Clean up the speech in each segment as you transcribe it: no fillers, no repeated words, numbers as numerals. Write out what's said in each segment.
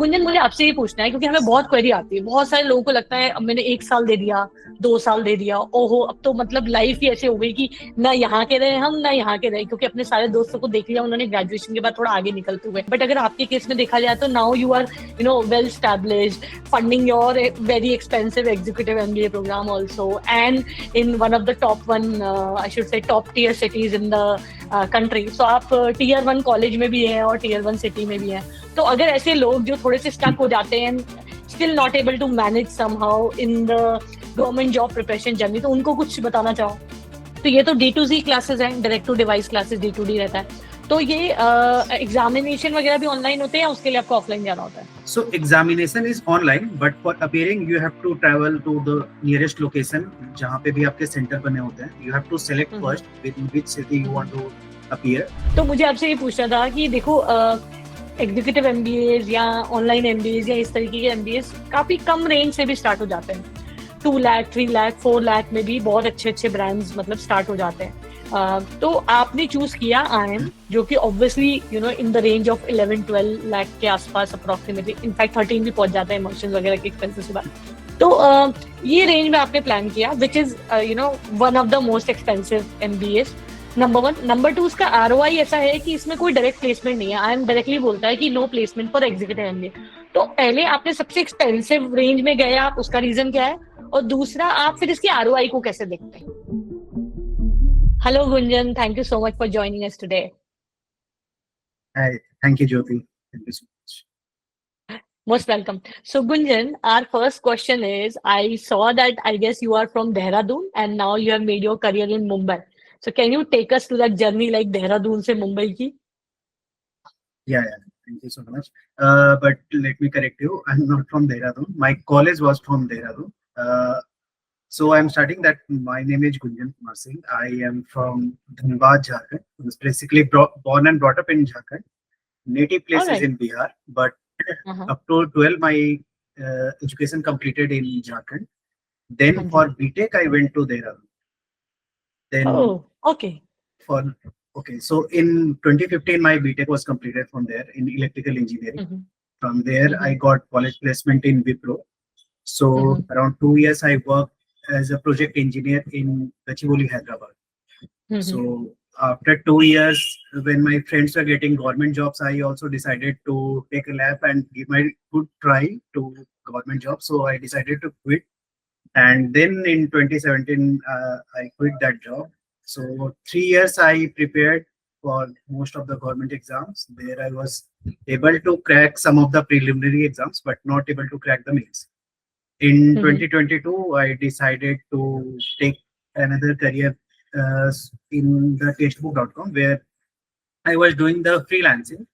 गुंजन, मुझे आपसे ये पूछना है क्योंकि हमें बहुत क्वेरी आती है। बहुत सारे लोगों को लगता है अब मैंने 1 साल दे दिया, 2 साल दे दिया, ओहो अब तो मतलब लाइफ ही ऐसे हो गई कि ना यहाँ के रहे हम ना यहाँ के रहे, क्योंकि अपने सारे दोस्तों को देख लिया उन्होंने ग्रेजुएशन के बाद थोड़ा आगे निकलते हुए। बट अगर आपके केस में देखा जाए तो now you are well established, funding your very expensive executive MBA program also, and in one of the top one, I should say top tier cities in the country. So आप tier 1 college में भी हैं और tier 1 city में भी हैं। तो अगर ऐसे लोग जो थोड़े से स्टक हो जाते हैं, still not able to manage somehow in the government job preparation journey, तो उनको कुछ बताना चाहो? तो ये तो D2C क्लासेस हैं, direct to device classes D2D रहता है। तो ये एग्जामिनेशन वगैरह भी ऑनलाइन होते हैं या उसके लिए आपको ऑफलाइन जाना होता है? So examination is online, but for appearing you have to travel to the nearest location जहाँ पे भी आपके सेंटर बने होते हैं. You have to select first in which city you want to appear. तो मुझे आपसे ये पूछना था कि देखो एग्जीक्यूटिव MBAs या ऑनलाइन MBAs या इस तरीके के MBAs काफी कम रेंज से भी स्टार्ट हो जाते हैं। 2 लाख, 3 लाख, 4 लाख में भी बहुत अच्छे अच्छे ब्रांड्स मतलब स्टार्ट हो जाते हैं। तो आपने चूज किया IIM, जो कि obviously in the range of 11-12 lakh के आसपास अप्रोक्सीमेटली, इनफैक्ट 13 भी पहुंच जाता है इमोशंस वगैरह के एक्सपेंसेस के बाद। तो ये रेंज में आपने प्लान किया, which is one of the most expensive MBAs। Number 1। Number 2, उसका ROI ऐसा है कि इसमें कोई डायरेक्ट प्लेसमेंट नहीं है। IIM डायरेक्टली बोलता है कि no placement for executive MBA। तो पहले आपने सबसे एक्सपेंसिव रेंज में गए आप, उसका रीजन क्या है? और दूसरा, आप फिर इसकी ROI को कैसे देखते हैं? Hello Gunjan, thank you so much for joining us today. Hi, thank you Jyoti. Thank you so much. Most welcome. So Gunjan, our first question is, I saw that I guess you are from Dehradun and now you have made your career in Mumbai. So can you take us to that journey like Dehradun se Mumbai ki? Yeah. Thank you so much. But let me correct you. I'm not from Dehradun. My college was from Dehradun. So I'm starting that. My name is Gunjan Kumar Singh. I am from Dhanbad, Jharkhand. I was basically born and brought up in Jharkhand. Native place is in Bihar, but up to 12 my education completed in Jharkhand. Then for BTech I went to Dehradun. Then so in 2015 my BTech was completed from there in electrical engineering. From there I got college placement in Wipro. So around 2 years I worked as a project engineer in Gachibowli, Hyderabad. So after 2 years, when my friends were getting government jobs, I also decided to take a lap and give my good try to government jobs. So I decided to quit. And then in 2017, I quit that job. So 3 years I prepared for most of the government exams. There I was able to crack some of the preliminary exams, but not able to crack the mains. In 2022, I decided to take another career in the Testbook.com, where I was doing the freelancing.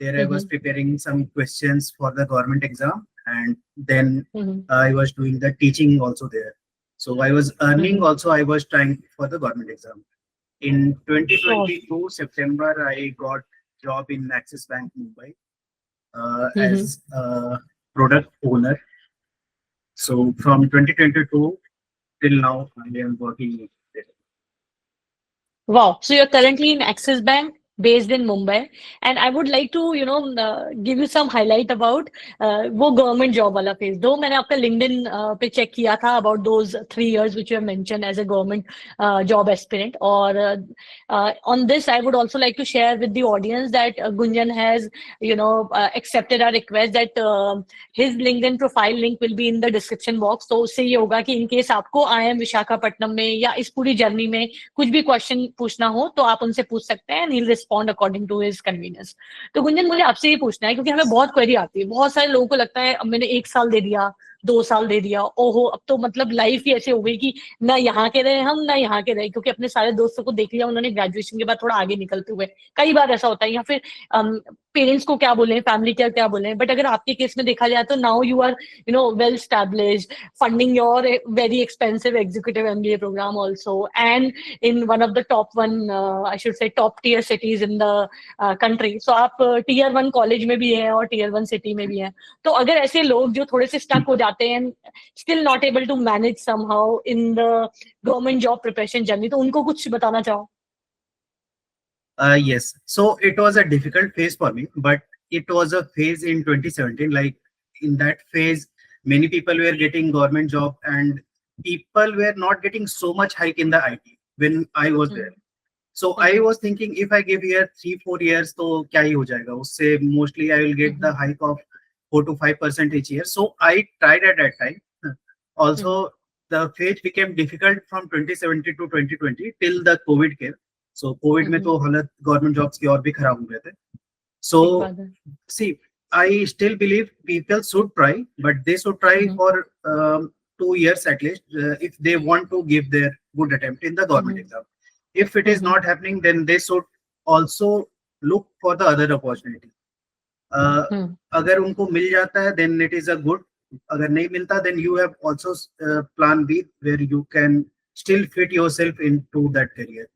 There I was preparing some questions for the government exam, and then I was doing the teaching also there. So I was earning also, I was trying for the government exam. In 2022, September, I got job in Axis Bank, Mumbai as a product owner. So from 2022 till now, I am working there. Wow. So you're currently in Axis Bank, based in Mumbai, and I would like to give you some highlight about वो government job वाला phase. दो मैंने आपका LinkedIn पे check किया था about those 3 years which you have mentioned as a government job aspirant. और on this I would also like to share with the audience that Gunjan has accepted our request that his LinkedIn profile link will be in the description box. तो उससे ये होगा कि in case आपको IIM Visakhapatnam में या इस पूरी जर्नी में कुछ भी क्वेश्चन पूछना हो तो आप उनसे पूछ सकते हैं, and he'll respond according to his convenience. तो गुंजन, मुझे आपसे ये पूछना है क्योंकि हमें बहुत क्वेरी आती है। बहुत सारे लोगों को लगता है अब मैंने 1 साल दे दिया, 2 साल दे दिया, ओहो अब तो मतलब लाइफ ही ऐसे हो गई कि ना यहाँ के रहे हम ना यहाँ के रहे, क्योंकि अपने सारे दोस्तों को देख लिया उन्होंने ग्रेजुएशन के बाद थोड़ा आगे निकलते हुए। कई बार ऐसा होता है, या फिर पेरेंट्स को क्या बोले, फैमिली क्या बोले। बट अगर आपके केस में देखा जाए तो now you are well established, funding your very expensive executive MBA program also, and in one of the top one, I should say top tier cities in the country. So आप tier 1 college में भी हैं और tier 1 city में भी हैं। तो अगर ऐसे लोग जो थोड़े से स्टक हो जाते हैं, still not able to manage somehow in the government job preparation journey, तो उनको कुछ बताना चाहो? Yes. So it was a difficult phase for me, but it was a phase in 2017. Like in that phase, many people were getting government job and people were not getting so much hike in the IT when I was there. So I was thinking if I give here 3-4 years, तो क्या ही हो जाएगा उससे mostly I will get the hike of 4 to 5% each year. So I tried at that time. Also, the phase became difficult from 2017 to 2020 till the COVID came. So COVID में तो हालत government jobs की और भी खराब हो गए थे. So see, I still believe people should try, but they should try for 2 years at least if they want to give their good attempt in the government exam. If it is not happening, then they should also look for the other opportunity. अगर उनको मिल जाता है, then it is a good. अगर नहीं मिलता, then you have also plan B where you can still fit yourself into that career.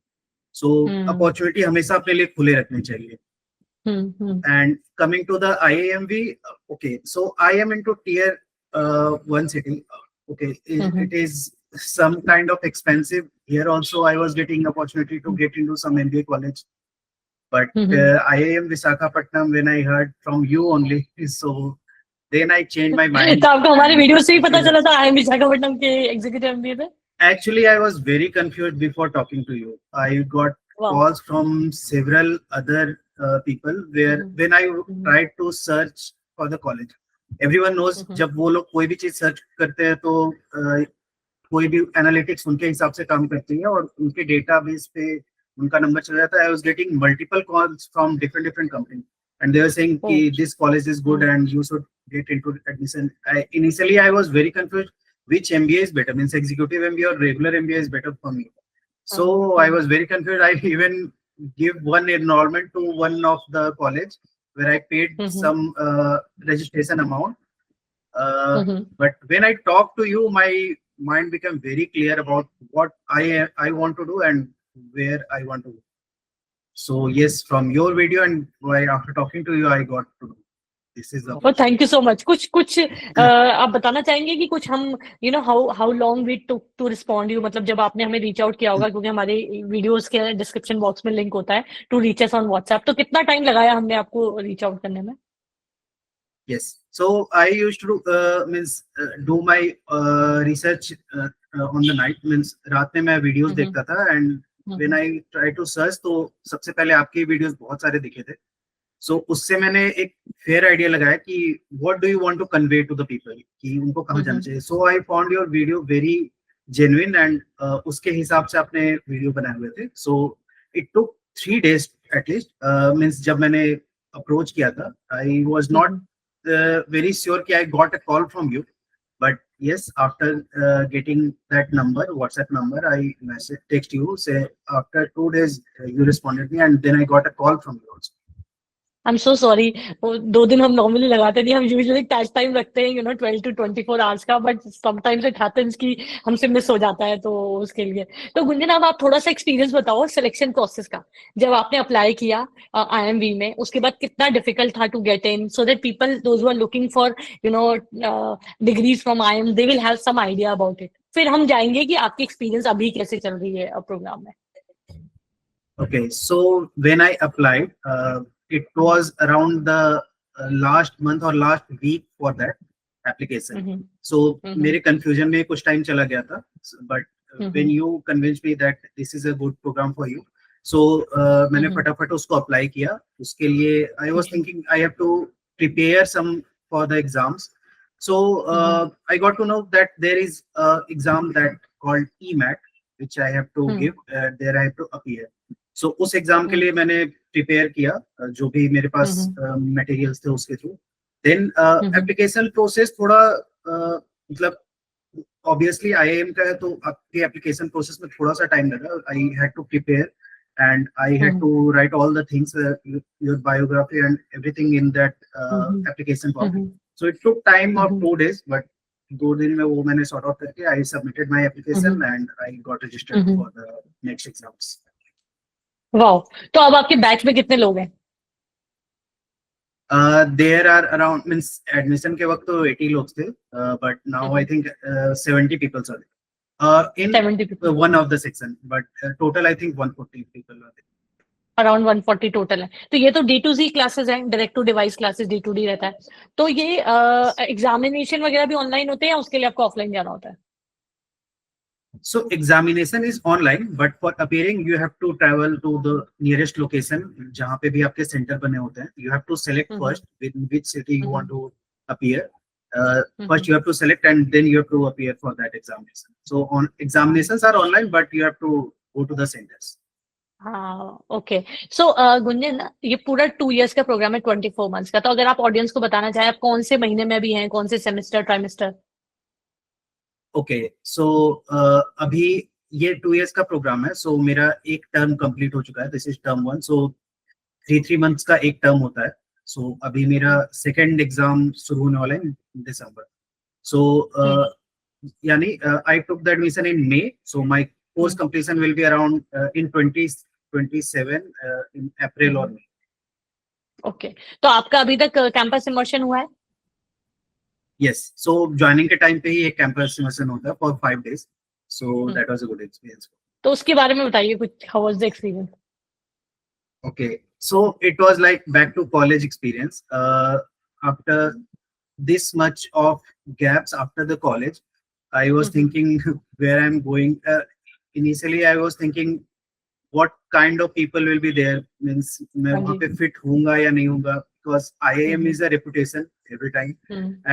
So opportunity हमेशा अपने लिए खुले रखने चाहिए. And coming to the IIMV, okay, so I am into tier 1 city. Okay, it is some kind of expensive. Here also I was getting opportunity to get into some MBA college. But IIM Visakhapatnam, when I heard from you only, so then I changed my mind. तो आपको हमारे video से ही पता चला था IIM Visakhapatnam के executive MBA पे? Actually, I was very confused before talking to you. I got calls from several other people where when I tried to search for the college, everyone knows जब वो लोग कोई भी चीज सर्च करते हैं तो कोई भी एनालिटिक्स उनके हिसाब से काम करती है और उनके डेटाबेस पे उनका नंबर चला जाता है. I was getting multiple calls from different companies and they were saying कि this college is good and you should get into admission. Initially I was very confused which MBA is better, means executive MBA or regular MBA is better for me. So I was very confused. I even give one enrollment to one of the college where I paid some registration amount. But when I talked to you, my mind became very clear about what I want to do and where I want to go. So yes, from your video and after talking to you, I got to know. This is the. Oh, thank you so much. कुछ आप बताना चाहेंगे कि कुछ हम how long we took to respond you, मतलब जब आपने हमें reach out किया होगा क्योंकि हमारे videos के description box में link होता है to reach us on WhatsApp, तो कितना time लगाया हमने आपको reach out करने में? Yes, so I used to do my research on the night, means रात में मैं videos देखता था and when I try to search तो सबसे पहले आपके videos बहुत सारे दिखे थे. So उससे मैंने एक fair idea लगाया कि what do you want to convey to the people, कि उनको कहाँ जाना चाहिए. So I found your video very genuine and उसके हिसाब से आपने video बनाए हुए थे. So it took 3 days at least. Means जब मैंने approach किया था, I was not very sure कि I got a call from you. But yes, after getting that number, WhatsApp number, I text you, say after 2 days you responded me and then I got a call from you also. I'm so sorry. 2 दिन हम normally लगाते नहीं, हम usually catch time रखते हैं 12 to 24 hours का, but sometimes it happens कि हमसे miss हो जाता है तो उसके लिए. तो गुंजन अब आप थोड़ा सा experience बताओ selection process का. जब आपने apply किया IIMV में, उसके बाद कितना difficult था to get in, so that people, those who are looking for degrees from IIM, they will have some idea about it. फिर हम जाएंगे कि आपकी experience अभी कैसे चल रही है प्रोग्राम में. Okay, so when I applied, it was around the last month or last week for that application. So मेरे confusion में कुछ time चला गया था, but when you convinced me that this is a good program for you, so मैंने फटाफट उसको apply किया. उसके लिए I was thinking I have to prepare some for the exams. So I got to know that there is a exam that called EMAT, which I have to give. There I have to appear. So उस exam के लिए मैंने prepare किया जो भी मेरे पास materials थे उसके थ्रू. देन एप्लीकेशन प्रोसेस थोड़ा मतलब ऑब्वियसली IIM का है तो आपके एप्लीकेशन प्रोसेस में थोड़ा सा टाइम लगा. I had to prepare and I had to write all the things, your biography and everything in that application form. So it took time of 2 days, but 2 दिन में वो मैंने sort out करके I submitted my application and I got registered for the next exams. Wow. तो अब आपके batch में कितने लोग हैं? There are around, means admission के वक्त तो 80 लोग थे, but now I think 70 people are there. In 70 people. One of the section, but total I think 140 people are there. Around 140 total है। तो ये तो D2C क्लासेस हैं, direct to device classes D2D रहता है। तो ये एग्जामिनेशन वगैरह भी ऑनलाइन होते हैं या उसके लिए आपको ऑफलाइन जाना होता है? So examination is online, but for appearing you have to travel to the nearest location जहाँ पे भी आपके सेंटर बने होते हैं. You have to select first in which city you want to appear. First you have to select and then you have to appear for that examination. So on examinations are online, but you have to go to the centers. हाँ, okay. सो गुंजन, ये पूरा 2 years का programme है, 24 months का। तो अगर आप audience को बताना चाहें, आप कौन से महीने में भी हैं, कौन से सेमेस्टर, ट्राइमेस्टर? ओके, सो अभी ये 2 years का प्रोग्राम है. सो मेरा एक टर्म कंप्लीट हो चुका है. This is term 1. So 3 months का एक टर्म होता है. सो अभी मेरा सेकेंड एग्जाम शुरू होने वाला है दिसंबर. सो यानी I took the admission in May. So my course completion will be around in 2027 in April और मई. ओके, तो आपका अभी तक कैंपस इमर्शन हुआ है? यस, सो ज्वाइनिंग के टाइम पे ही एक कैंपस इमर्शन होता है for 5 days. So that was a good experience. तो उसके बारे में बताइए कुछ, how was the experience? Okay, so it was like back to college experience. After this much of gaps after the college, I was thinking where I'm going. Initially, I was thinking what kind of people will be there. Means मैं वहाँ पे fit होऊंगा या नहीं होऊंगा, because IIM is a reputation every time,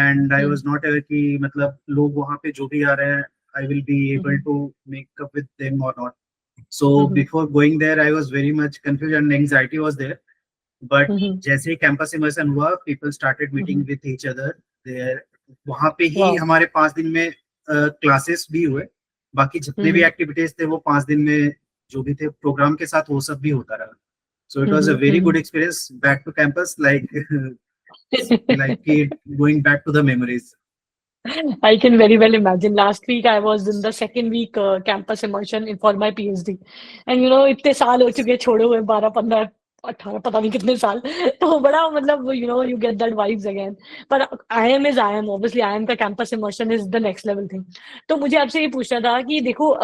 and I was not aware कि मतलब लोग वहाँ पे जो भी आ रहे हैं, I will be able to make up with them or not. So before going there, I was very much confused and anxiety was there. But जैसे ही campus immersion हुआ, people started meeting with each other there. वहाँ पे ही हमारे 5 दिन में classes भी हुए. बाकी जितने भी एक्टिविटीज थे वो 5 दिन में जो भी थे प्रोग्राम के साथ वो सब भी होता रहा. So it was a very good experience back to campus, like going back to the memories. I can very well imagine. Last week I was in the second week campus immersion for my PhD, and you know इतने साल हो चुके छोड़े हुए, 12, 15, 18, पता नहीं कितने साल. तो बड़ा मतलब you get that vibes again. पर IIM is IIM, obviously IIM का campus immersion is the next level thing. तो मुझे आपसे ये पूछना था कि देखो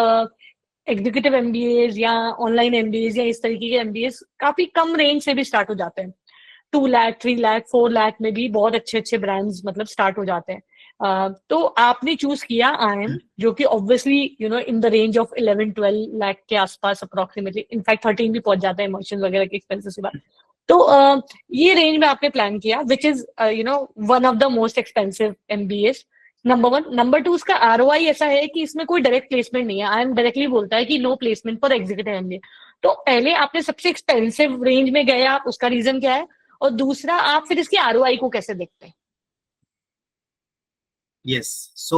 एग्जीक्यूटिव MBAs या ऑनलाइन MBAs या इस तरीके के MBAs काफी कम रेंज से भी स्टार्ट हो जाते हैं. 2 लाख, 3 लाख, 4 लाख में भी बहुत अच्छे अच्छे ब्रांड्स मतलब स्टार्ट हो जाते हैं. तो आपने चूज किया IIM, जो कि obviously in the range of 11-12 lakh के आसपास अप्रोक्सीमेटली, इनफैक्ट 13 भी पहुंच जाता है इमोशन वगैरह के एक्सपेंसेस के बाद. तो ये रेंज में आपने प्लान किया, which is one of the most expensive MBAs. Number 1. Number 2, उसका ROI ऐसा है कि इसमें कोई डायरेक्ट प्लेसमेंट नहीं है. IIM डायरेक्टली बोलता है कि no placement for executive MBA. तो पहले आपने सबसे एक्सपेंसिव रेंज में गए आप, उसका रीजन क्या है? और दूसरा, आप फिर इसके ROI को कैसे देखते हैं? Yes, so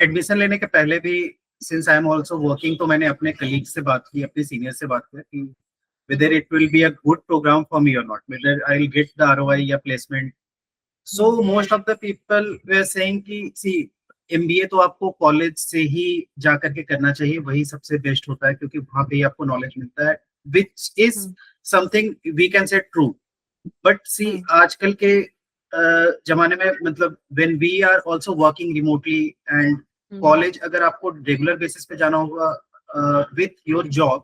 एडमिशन लेने के पहले भी, since I am also working, तो मैंने अपने कलीग से बात की, अपने सीनियर से बात की कि whether it will be a good program for me or not, whether I will get the ROI या placement. So most of the people were saying कि see, MBA तो आपको कॉलेज से ही जा करके करना चाहिए, वही सबसे बेस्ट होता है क्योंकि वहाँ पे ही आपको नॉलेज मिलता है, which is something we can say true. But see, आजकल के जमाने में मतलब when we are also working remotely and college अगर आपको रेगुलर बेसिस पे जाना होगा with your job,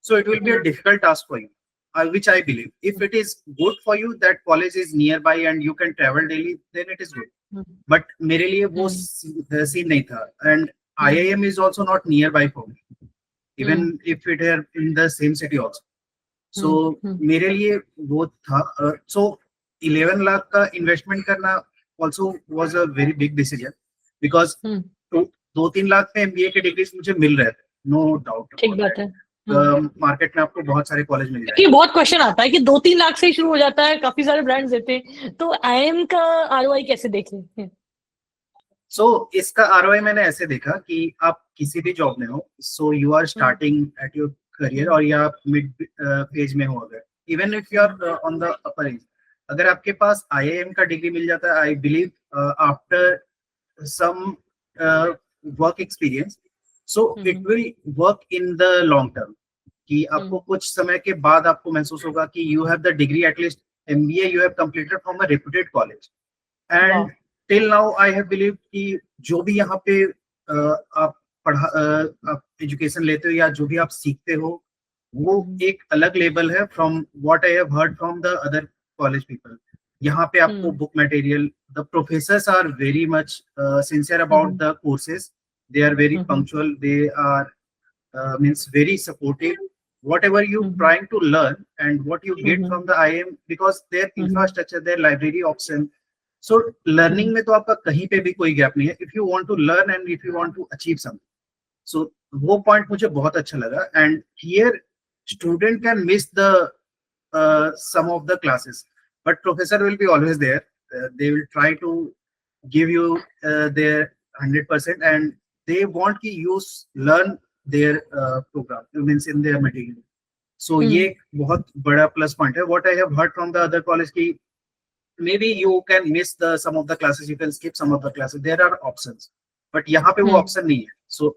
so it will be a difficult task for you, which I believe if it is good for you that college is nearby and you can travel daily, then it is good. But मेरे लिए वो scene नहीं था, and IIM is also not nearby for me, even if it is in the same city also. So मेरे लिए वो था. So 11 lakh का इन्वेस्टमेंट करना also was a very big decision because 2-3 lakh में MBA के डिग्रीज मुझे मिल रहे थे, no doubt. ठीक बात है. मार्केट में आपको बहुत सारे कॉलेज मिल जाएंगे. ये बहुत क्वेश्चन आता है कि 2-3 लाख से ही शुरू हो जाता है, काफी सारे ब्रांड्स देते हैं, तो IIM का ROI कैसे देख रहे हैं? So इसका ROI मैंने ऐसे देखा कि आप किसी भी जॉब में हो, so you are starting at your career और या आप मिड फेज में हो, अगर even if you are on the upper edge, अगर आपके पास IIM का डिग्री मिल जाता है, I believe after some work experience, so it will work in the long term. कि आपको कुछ समय के बाद आपको महसूस होगा कि you have the degree, at least MBA you have completed from a reputed college. And till now I have believe कि जो भी यहाँ पे आप एजुकेशन लेते हो या जो भी आप सीखते हो, वो एक अलग लेवल है from what I have heard from the other college people. यहाँ पे आपको book material, the professors are very much sincere about the courses, they are very punctual, they are means very supportive. Whatever you trying to learn and what you get from the IIM, because their infrastructure, their library option, so learning में तो आपका कहीं पे भी कोई gap नहीं है. If you want to learn and if you want to achieve something, so वो point मुझे बहुत अच्छा लगा. And here student can miss the some of the classes, but professor will be always there. They will try to give you their 100%, and they want कि you learn their program, means in their material. So ये एक बहुत बड़ा plus point है. What I have heard from the other college कि maybe you can miss the some of the classes, you can skip some of the classes, there are options, but यहाँ पे वो option नहीं है. So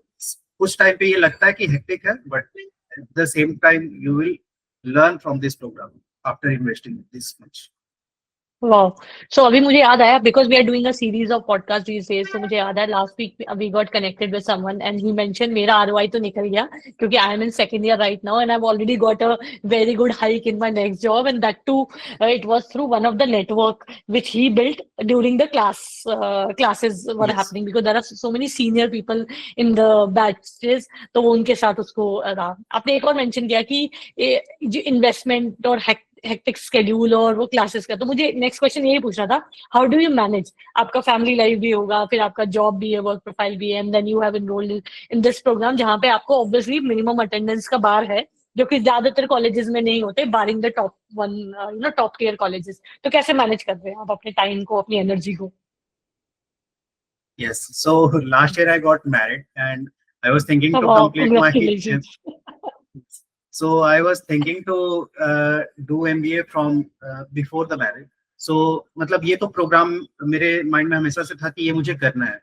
कुछ time पे ये लगता है कि hectic है, but at the same time you will learn from this program after investing this much. वाह. सो अभी मुझे याद आया, because we are doing a series of podcast these days, तो मुझे याद है last week we got connected with someone and he mention मेरा आरओआई तो निकल गया क्योंकि I am in second year right now and I have already got a very good hike in my next job, and that too it was through one of the network which he built during the classes were happening, because there are so many senior people in the batches, तो वो उनके साथ उसको रहा. आपने एक और mention किया कि जो इन्वेस्टमेंट और हेक्टिक स्केड्यूल और वो क्लासेस का, तो मुझे नेक्स्ट क्वेश्चन यही पूछना था, हाउ डू यू मैनेज? आपका फैमिली लाइफ भी होगा, फिर आपका जॉब भी है, वर्क प्रोफाइल भी है, and then you have enrolled in this program जहाँ पे आपको ऑब्वियसली मिनिमम अटेंडेंस का बार है, जो कि ज्यादातर कॉलेजेस में नहीं होते, barring the top one top tier colleges. तो कैसे मैनेज कर रहे हैं आप अपने टाइम को, अपनी एनर्जी को? Yes, so last year I got married and I was thinking to Wow, complete my congratulations. so I was thinking to do MBA from before the marriage. So मतलब ये तो प्रोग्राम मेरे mind में हमेशा से था कि ये मुझे करना है.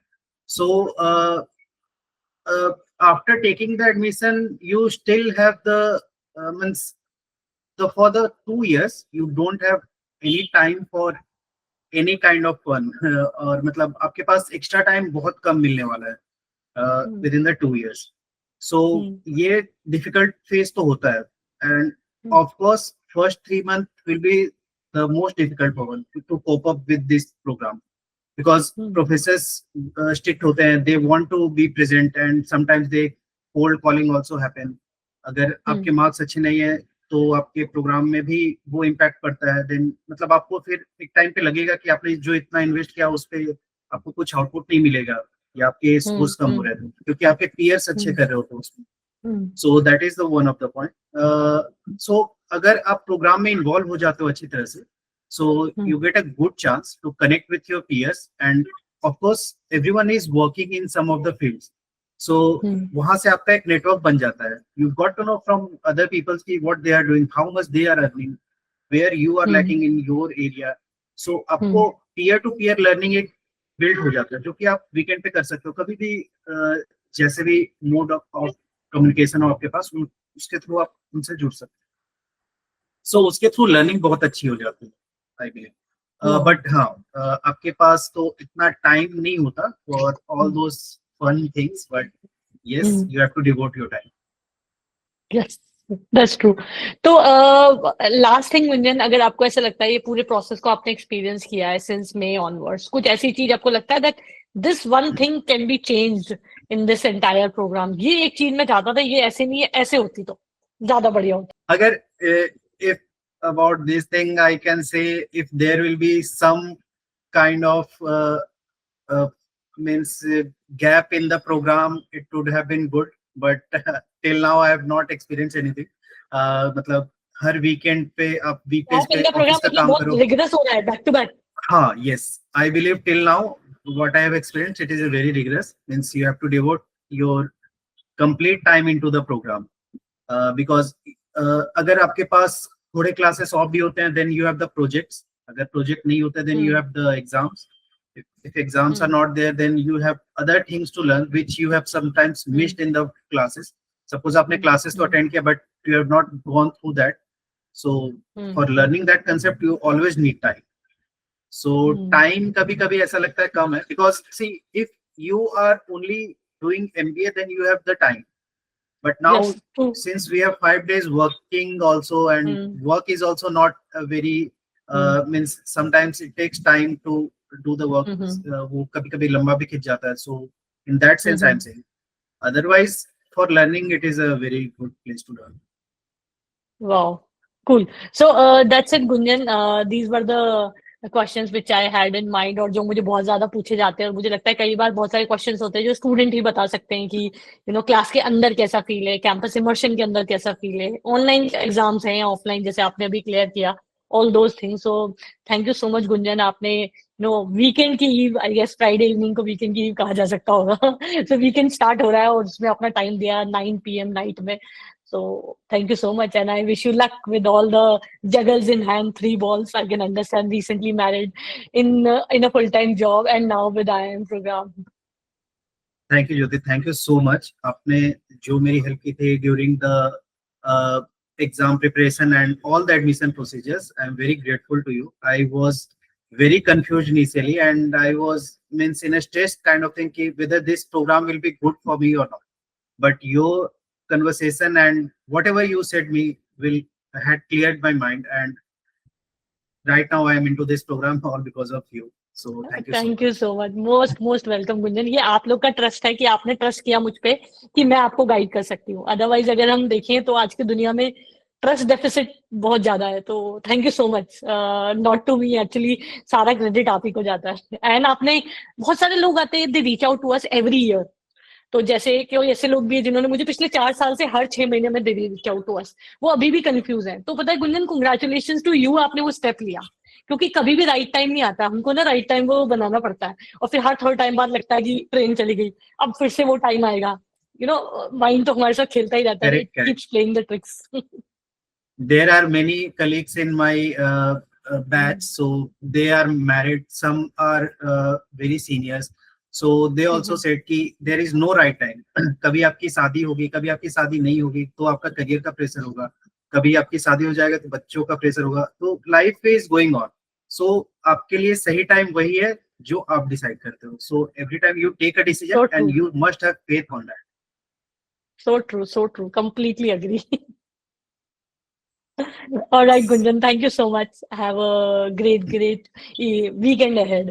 So after taking the admission you still have the means for the 2 years you don't have any time for any kind of fun. और मतलब आपके पास एक्स्ट्रा टाइम बहुत कम मिलने वाला है within the 2 years. So ये difficult phase तो होता है, and of course first 3 months will be the most difficult one to cope up with this program, because professors strict होते हैं, they want to be present and sometimes they cold calling also happen. अगर आपके marks अच्छे नहीं है तो आपके programme में भी वो इम्पैक्ट पड़ता है. देन मतलब आपको फिर एक टाइम पे लगेगा कि आपने जो इतना इन्वेस्ट किया उस पे आपको कुछ आउटपुट नहीं मिलेगा, या आपके स्कोर्स कम हो रहे थे क्योंकि आपके पीयर्स अच्छे कर रहे होते हैं उसमें. So that is the one of the point. So अगर आप प्रोग्राम में इन्वॉल्व हो जाते हो अच्छी तरह से, so you get a good chance to connect with your peers, and of course everyone is working in some of the fields. So वहां से आपका एक नेटवर्क बन जाता है. You got to know from other people की what they are doing, how much they are earning, where you are lacking in your area. So आपको peer to peer learning एक build हो जाता है, जो कि आप वीकेंड पे कर सकते हो, कभी भी जैसे भी मोड ऑफ कम्युनिकेशन हो आपके पास, उसके थ्रू आप उनसे जुड़ सकते हो. So उसके थ्रू लर्निंग बहुत अच्छी हो जाती है, आई बिलीव. बट हाँ, आपके पास तो इतना टाइम नहीं होता for all those fun things, but yes, you have to devote your time. Yes, that's true. तो लास्ट थिंग मुंजन, अगर आपको ऐसा लगता है ये पूरे प्रोसेस को आपने एक्सपीरियंस किया है सिंस May onwards, कुछ ऐसी चीज आपको लगता है that this one thing can be changed in this entire program, ये एक चीज में चाहता था, ये ऐसे नहीं है, ऐसे होती तो ज्यादा बढ़िया होता? अगर if about this thing I can say, if there will be some kind of means gap in the program, it would have been good, but till now I have not experienced anything. मतलब हर weekend पे आप weekdays पे office का काम करो, rigorous हो रहा है बैक टू बैक. हाँ, yes, I believe till now what I have experienced, it is a very rigorous, means you have to devote your complete time into the program, because अगर आपके पास थोड़े क्लासेस ऑफ भी होते हैं, then you have the projects. अगर project नहीं होते then you have the exams. If exams are not there, then you have other things to learn which you have sometimes missed in the classes. Suppose आपने classes तो attend किया but you have not gone through that. So for learning that concept you always need time. So time कभी-कभी ऐसा लगता है कम है, because see, if you are only doing MBA then you have the time. But now, Yes, true. since we have 5 days working also, and Mm, work is also not a very mm, means sometimes it takes time to do the work. mhm, वो कभी-कभी लंबा भी खिंच जाता है. So in that sense, I'm mhm. saying. Otherwise, for learning, it is a very good place to learn. Wow, cool. So that's it, Gunjan. These were the questions which I had in mind और जो मुझे बहुत ज्यादा पूछे जाते हैं और मुझे लगता है कई बार बहुत सारे क्वेश्चंस होते हैं जो स्टूडेंट ही बता सकते हैं कि क्लास के अंदर कैसा फील है, कैंपस इमर्शन के अंदर कैसा फील है, ऑनलाइन एग्जाम्स हैं या ऑफलाइन जैसे आपने अभी क्लियर किया, all those things. So thank you so much Gunjan. आपने वीकेंड की eve, I guess Friday evening को वीकेंड की ईव कहा जा सकता होगा. सो वीकेंड स्टार्ट हो रहा है और उसमें अपना टाइम दिया 9 PM नाइट में. So thank you so much, and I wish you luck with all the juggles in hand, 3 balls. I can understand. Recently married, in a full-time job, and now with IIM program. Thank you, Jyoti. Thank you so much. आपने जो मेरी help की थी during the exam preparation and all the admission procedures, I'm very grateful to you. I was very confused initially, and I was means in a stress kind of thing कि whether this program will be good for me or not. But your conversation and whatever you said me will had cleared my mind, and right now I am into this program all because of you. So thank you so thank much. You so much. Most welcome Gunjan. ये आप लोग का trust है कि आपने trust किया मुझ पे कि मैं आपको गाइड कर सकती हूँ. अदरवाइज अगर हम देखें तो आज की दुनिया में ट्रस्ट डेफिसिट बहुत ज्यादा है. तो thank you so much. Not to me actually, सारा क्रेडिट आप ही को जाता है. एंड आपने, बहुत सारे लोग आते हैं, they reach out to us every year. तो जैसे कोई ऐसे लोग भी हैं जिन्होंने मुझे पिछले 4 साल से हर 6 महीने में they reach out to us, वो अभी भी कंफ्यूज है. तो पता है गुंजन, कंग्रेचुलेशन टू यू, आपने वो स्टेप लिया. क्योंकि कभी भी राइट टाइम नहीं आता, हमको ना राइट टाइम वो बनाना पड़ता है. और फिर हर थर्ड टाइम बाद लगता है कि ट्रेन चली गई, अब फिर से वो टाइम आएगा. माइंड तो हमारे साथ खेलता ही रहता है. It Correct, correct. Keeps playing the tricks. There are many colleagues in my batch, so they are married. Some are very seniors, so they also said कि there is no right time. कभी आपकी शादी होगी, कभी आपकी शादी नहीं होगी, तो आपका करियर का प्रेशर होगा. कभी आपकी शादी हो जाएगा तो बच्चों का प्रेशर होगा. तो लाइफ इज गोइंग ऑन. सो आपके लिए सही टाइम वही है जो आप डिसाइड करते हो. So every time you take a decision so and true, you must have faith on that. So true, so true, completely agree. All right, Gunjan, thank you so much. Have a great weekend ahead.